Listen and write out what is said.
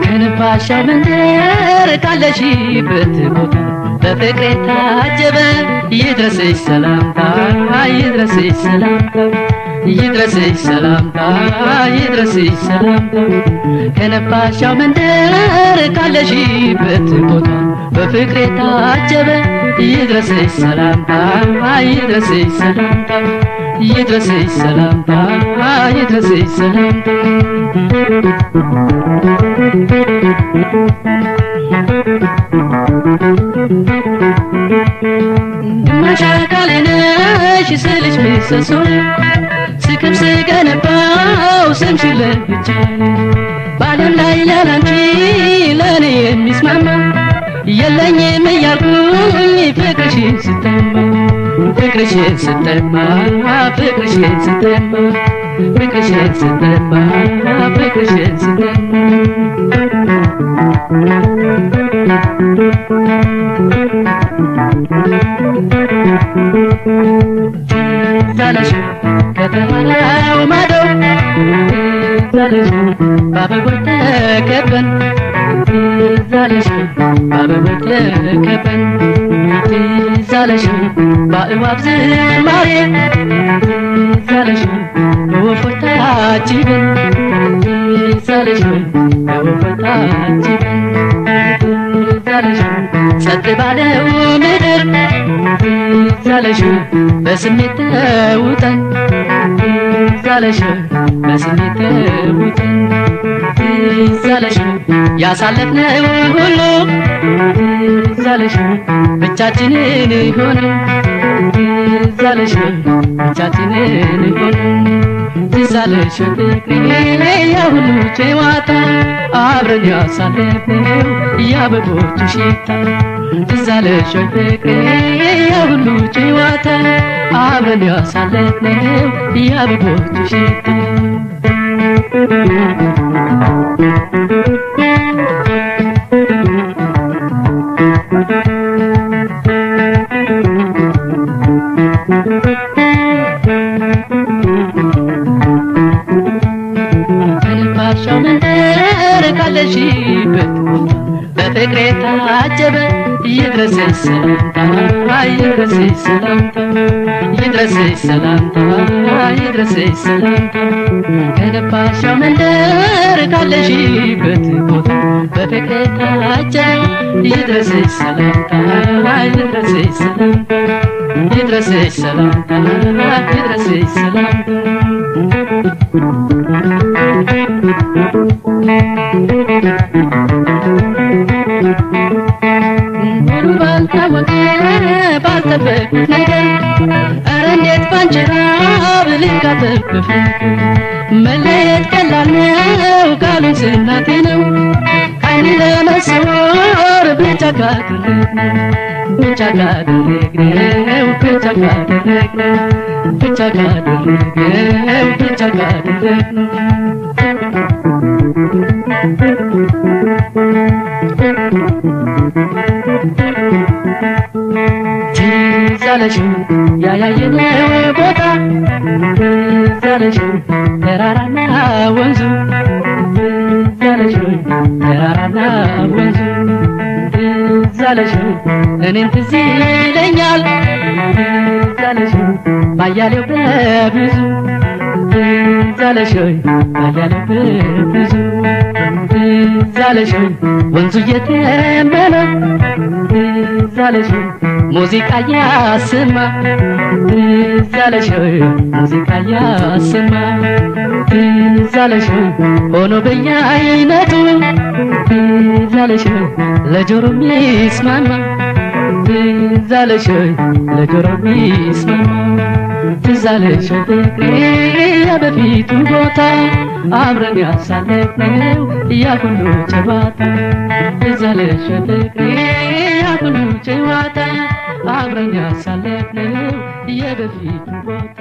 ከነፋሻው መንደር ካለሽበት ቦታ በፍቅሬ ታጀበ ይድረስሽ ሰላምታ ይድረስሽ ሰላምታ ይድረስሽ ሰላምታ ይድረስሽ ሰላምታ ከነፋሻው መንደር ካለሽበት ቦታ በፍቅሬ ታጀበ ይድረስሽ ሰላምታ ይድረስሽ ሰላምታ ይድረስሽ ሰላምታ ይድረስሽ ሰላምታ ግማሽ አካሌ ነሽ ስልሽ ምሰሶ ስክብ ስገነባው ስምሽን ለብቻ በዓለም ላይ ያላንቺ ለእኔ የሚስማማ የለኝም እያልኩኝ ፍቅርሽን ስተማ ፍቅርሽን ስተማ ፍቅርሽን ስተማ ፍቅርሽን ስተማ ፍቅርሽን ስተማ ትዛለሽ ከተማው ማዶ ትዛለሽ በአበቦች ተከበን ትዛለሽ በአበቦች ተከበን ትዛለሽ በእባብ ዝማሬ ትዛለሽ በወፎች ታጅበን ትዛለሽ በወፎች ታጅበን ትዛለሽ ጸጥ ባለው ምድር ትዛለሽ በስሜት ተውጠን ትዛለሽ በስሜት ተውጠን ትዛለሽ ያሳለፍነው ሁሉ ትዛለሽ ብቻችንን ሆነን ትዛለሽ ብቻችንን ሆነን ትዛለሽ ፍቅሬ ያ ሁሉ ጨዋታ አብረን ያሳለፍነው የአበቦቹ ሽታ ትዛለሽ ፍቅሬ ያ ሁሉ ጨዋታ አብረን ያሳለፍነው የአበቦቹ ሽታ ከነፋሻው መንደር ካለሽበት በፍቅሬ ታጀበ ይድረስሽ ሰላምታ ይድረስሽ ሰላምታ ይድረስሽ ሰላምታ ይድረስሽ ሰላምታ ከነፋሻው መንደር ካለሽበት ቦታ በፍቅሬ ታጀበ ይድረስሽ ሰላምታ ይድረስሽ ሰላምታ ይድረስሽ ሰላምታ ይድረስሽ ሰላምታ ባልታወቀ ባልጠበቅኩት ነገር ኧረ እንዴት ባንቺ ራብ ልንካተብፍ መለየት ቀላል ነው ቃሉን ስናቴ ነው ከዓይኔ ለመሰወር ብቻ ካደረግነው ብቻ ካደረግነው ብቻ ካደረግነው ብቻ ካደረግነው ብቻ ካደረግነው ትዛለሽ ያያየነው ቦታ ትዛለሽ ተራራና ወንዙ ትዛለሽ ተራራና ወንዙ ትዛለሽ እኔን ትዝ ይለኛል ትዛለሽ ባያሌው በብዙ ትዛለሽ ባያሌው በብዙ ትዛለሽ ወንዙ እየተመለ ትዛለሽ ሙዚቃ ያሰማ ትዛለሽ ሙዚቃ ያሰማ ትዛለሽ ሆኖ በየአይነቱ ትዛለሽ ለጆሮ የሚስማማ ትዛለሽ ለጆሮ የሚስማማ ትዝ አለሽ ፍቅሬ የበፊቱ ቦታ አብረን ያሳለፍነው ያ ሁሉ ጨዋታ ትዝ አለሽ ፍቅሬ ያ ሁሉ ጨዋታ አብረን ያሳለፍነው የበፊቱ ቦታ